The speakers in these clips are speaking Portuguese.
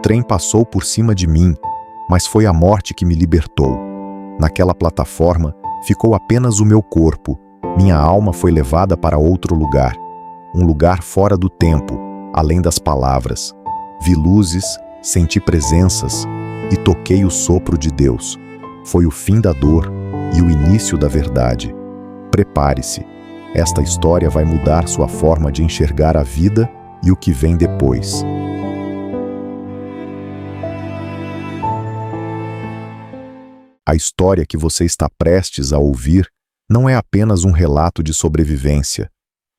trem passou por cima de mim, mas foi a morte que me libertou. Naquela plataforma ficou apenas o meu corpo. Minha alma foi levada para outro lugar. Um lugar fora do tempo, além das palavras. Vi luzes, senti presenças e toquei o sopro de Deus. Foi o fim da dor e o início da verdade. Prepare-se. Esta história vai mudar sua forma de enxergar a vida e o que vem depois. A história que você está prestes a ouvir não é apenas um relato de sobrevivência.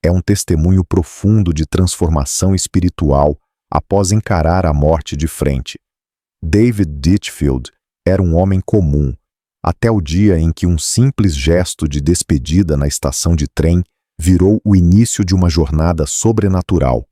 É um testemunho profundo de transformação espiritual após encarar a morte de frente. David Ditchfield era um homem comum, até o dia em que um simples gesto de despedida na estação de trem virou o início de uma jornada sobrenatural.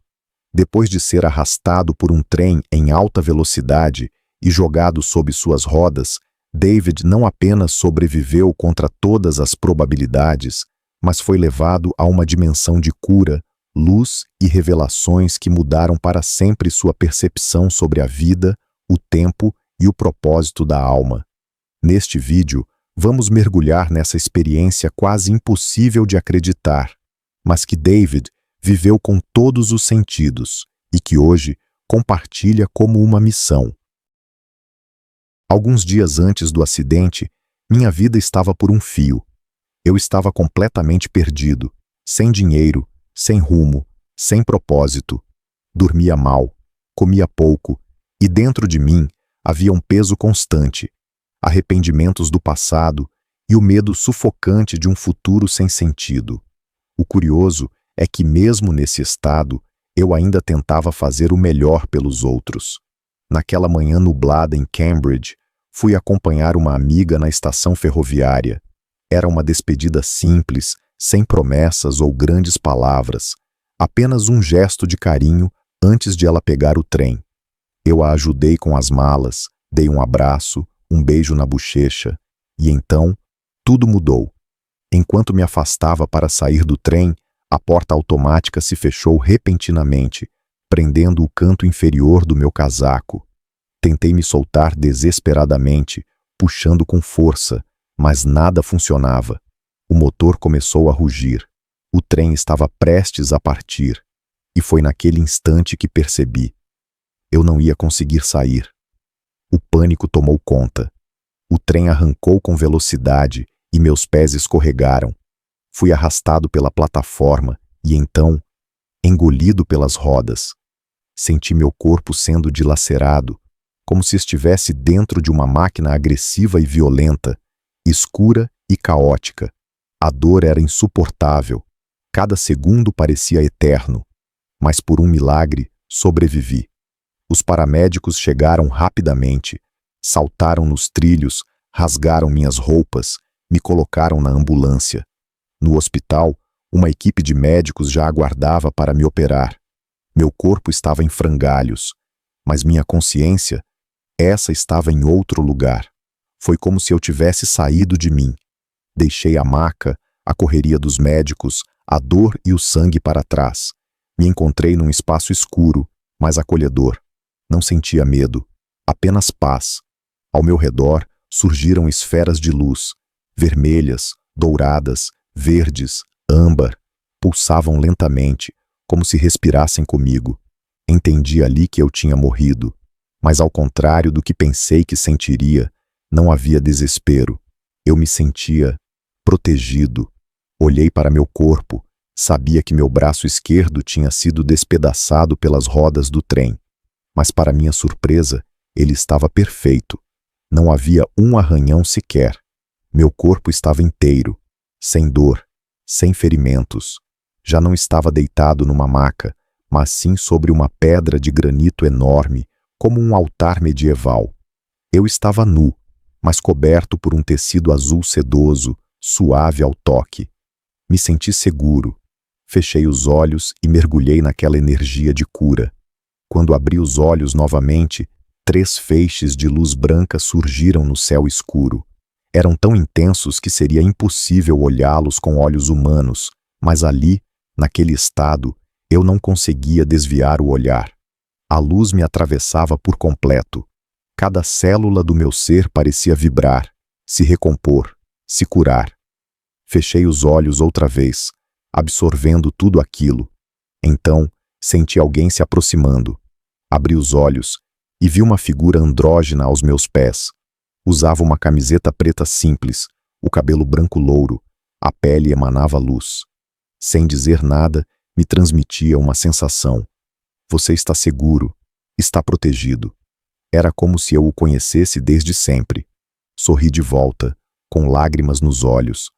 Depois de ser arrastado por um trem em alta velocidade e jogado sob suas rodas, David não apenas sobreviveu contra todas as probabilidades, mas foi levado a uma dimensão de cura, luz e revelações que mudaram para sempre sua percepção sobre a vida, o tempo e o propósito da alma. Neste vídeo, vamos mergulhar nessa experiência quase impossível de acreditar, mas que David viveu com todos os sentidos e que hoje compartilha como uma missão. Alguns dias antes do acidente, minha vida estava por um fio. Eu estava completamente perdido, sem dinheiro, sem rumo, sem propósito. Dormia mal, comia pouco, e dentro de mim havia um peso constante, arrependimentos do passado e o medo sufocante de um futuro sem sentido. O curioso é que mesmo nesse estado, eu ainda tentava fazer o melhor pelos outros. Naquela manhã nublada em Cambridge, fui acompanhar uma amiga na estação ferroviária. Era uma despedida simples, sem promessas ou grandes palavras, apenas um gesto de carinho antes de ela pegar o trem. Eu a ajudei com as malas, dei um abraço, um beijo na bochecha, e então tudo mudou. Enquanto me afastava para sair do trem, a porta automática se fechou repentinamente, prendendo o canto inferior do meu casaco. Tentei me soltar desesperadamente, puxando com força, mas nada funcionava. O motor começou a rugir. O trem estava prestes a partir, e foi naquele instante que percebi. Eu não ia conseguir sair. O pânico tomou conta. O trem arrancou com velocidade e meus pés escorregaram. Fui arrastado pela plataforma e então, engolido pelas rodas. Senti meu corpo sendo dilacerado, como se estivesse dentro de uma máquina agressiva e violenta, escura e caótica. A dor era insuportável. Cada segundo parecia eterno. Mas por um milagre, sobrevivi. Os paramédicos chegaram rapidamente, saltaram nos trilhos, rasgaram minhas roupas, me colocaram na ambulância. No hospital, uma equipe de médicos já aguardava para me operar. Meu corpo estava em frangalhos, mas minha consciência, essa estava em outro lugar. Foi como se eu tivesse saído de mim. Deixei a maca, a correria dos médicos, a dor e o sangue para trás. Me encontrei num espaço escuro, mas acolhedor. Não sentia medo, apenas paz. Ao meu redor surgiram esferas de luz, vermelhas, douradas, verdes, âmbar, pulsavam lentamente, como se respirassem comigo. Entendi ali que eu tinha morrido, mas ao contrário do que pensei que sentiria, não havia desespero. Eu me sentia protegido. Olhei para meu corpo, sabia que meu braço esquerdo tinha sido despedaçado pelas rodas do trem, mas para minha surpresa, ele estava perfeito. Não havia um arranhão sequer. Meu corpo estava inteiro, sem dor, sem ferimentos. Já não estava deitado numa maca, mas sim sobre uma pedra de granito enorme, como um altar medieval. Eu estava nu, mas coberto por um tecido azul sedoso, suave ao toque. Me senti seguro. Fechei os olhos e mergulhei naquela energia de cura. Quando abri os olhos novamente, 3 feixes de luz branca surgiram no céu escuro. Eram tão intensos que seria impossível olhá-los com olhos humanos, mas ali, naquele estado, eu não conseguia desviar o olhar. A luz me atravessava por completo. Cada célula do meu ser parecia vibrar, se recompor, se curar. Fechei os olhos outra vez, absorvendo tudo aquilo. Então, senti alguém se aproximando. Abri os olhos e vi uma figura andrógina aos meus pés. Usava uma camiseta preta simples, o cabelo branco louro, a pele emanava luz. Sem dizer nada, me transmitia uma sensação. Você está seguro, está protegido. Era como se eu o conhecesse desde sempre. Sorri de volta, com lágrimas nos olhos.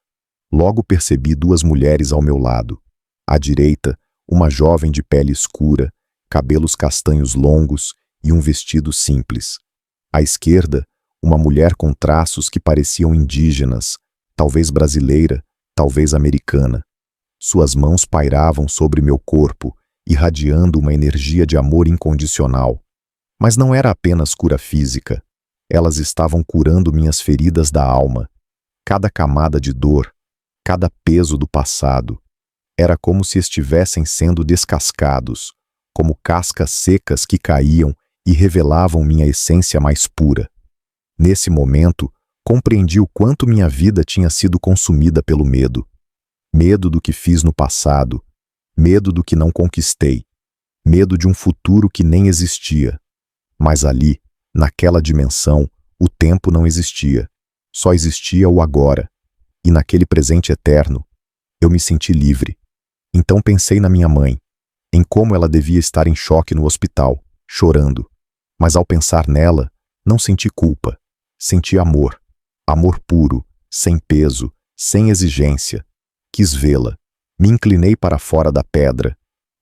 Logo percebi duas mulheres ao meu lado. À direita, uma jovem de pele escura, cabelos castanhos longos e um vestido simples. À esquerda, uma mulher com traços que pareciam indígenas, talvez brasileira, talvez americana. Suas mãos pairavam sobre meu corpo, irradiando uma energia de amor incondicional. Mas não era apenas cura física. Elas estavam curando minhas feridas da alma. Cada camada de dor, cada peso do passado. Era como se estivessem sendo descascados, como cascas secas que caíam e revelavam minha essência mais pura. Nesse momento, compreendi o quanto minha vida tinha sido consumida pelo medo. Medo do que fiz no passado, medo do que não conquistei, medo de um futuro que nem existia. Mas ali, naquela dimensão, o tempo não existia. Só existia o agora. E naquele presente eterno, eu me senti livre. Então pensei na minha mãe, em como ela devia estar em choque no hospital, chorando. Mas ao pensar nela, não senti culpa. Senti amor. Amor puro, sem peso, sem exigência. Quis vê-la. Me inclinei para fora da pedra.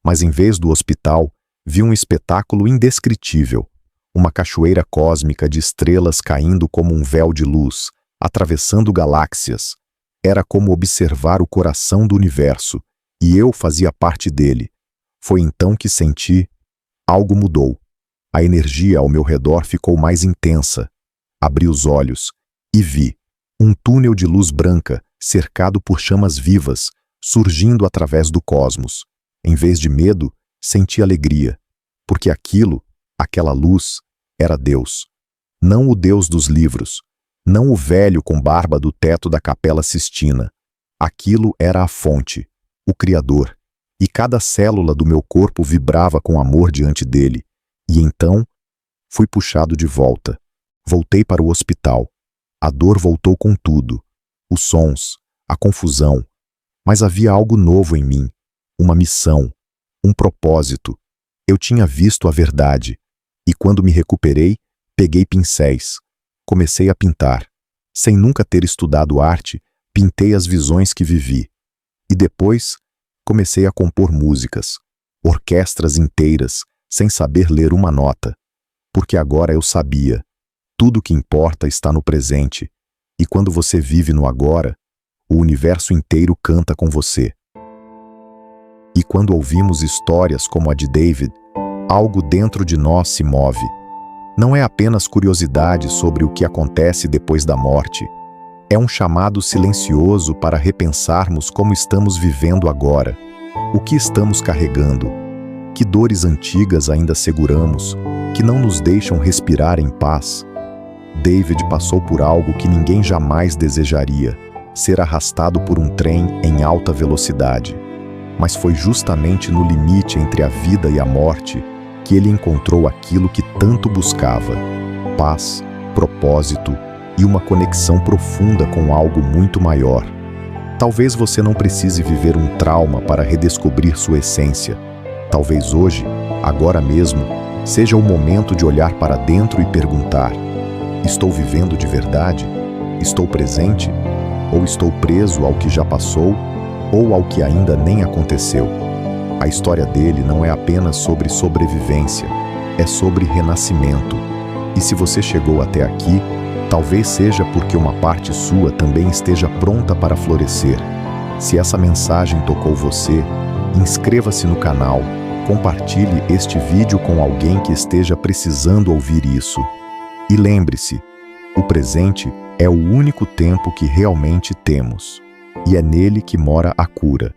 Mas em vez do hospital, vi um espetáculo indescritível. Uma cachoeira cósmica de estrelas caindo como um véu de luz, atravessando galáxias. Era como observar o coração do universo, e eu fazia parte dele. Foi então que senti, algo mudou. A energia ao meu redor ficou mais intensa. Abri os olhos e vi um túnel de luz branca, cercado por chamas vivas, surgindo através do cosmos. Em vez de medo, senti alegria, porque aquela luz, era Deus. Não o Deus dos livros, não o velho com barba do teto da Capela Sistina. Aquilo era a fonte, o Criador, e cada célula do meu corpo vibrava com amor diante dele. E então, fui puxado de volta. Voltei para o hospital. A dor voltou com tudo. Os sons, a confusão. Mas havia algo novo em mim, uma missão, um propósito. Eu tinha visto a verdade. E quando me recuperei, peguei pincéis. Comecei a pintar. Sem nunca ter estudado arte, pintei as visões que vivi. E depois, comecei a compor músicas, orquestras inteiras, sem saber ler uma nota. Porque agora eu sabia. Tudo que importa está no presente. E quando você vive no agora, o universo inteiro canta com você. E quando ouvimos histórias como a de David, algo dentro de nós se move. Não é apenas curiosidade sobre o que acontece depois da morte. É um chamado silencioso para repensarmos como estamos vivendo agora. O que estamos carregando? Que dores antigas ainda seguramos, que não nos deixam respirar em paz? David passou por algo que ninguém jamais desejaria: ser arrastado por um trem em alta velocidade. Mas foi justamente no limite entre a vida e a morte que ele encontrou aquilo que tanto buscava: paz, propósito e uma conexão profunda com algo muito maior. Talvez você não precise viver um trauma para redescobrir sua essência. Talvez hoje, agora mesmo, seja o momento de olhar para dentro e perguntar: estou vivendo de verdade? Estou presente? Ou estou preso ao que já passou ou ao que ainda nem aconteceu? A história dele não é apenas sobre sobrevivência, é sobre renascimento. E se você chegou até aqui, talvez seja porque uma parte sua também esteja pronta para florescer. Se essa mensagem tocou você, inscreva-se no canal, compartilhe este vídeo com alguém que esteja precisando ouvir isso. E lembre-se, o presente é o único tempo que realmente temos. E é nele que mora a cura.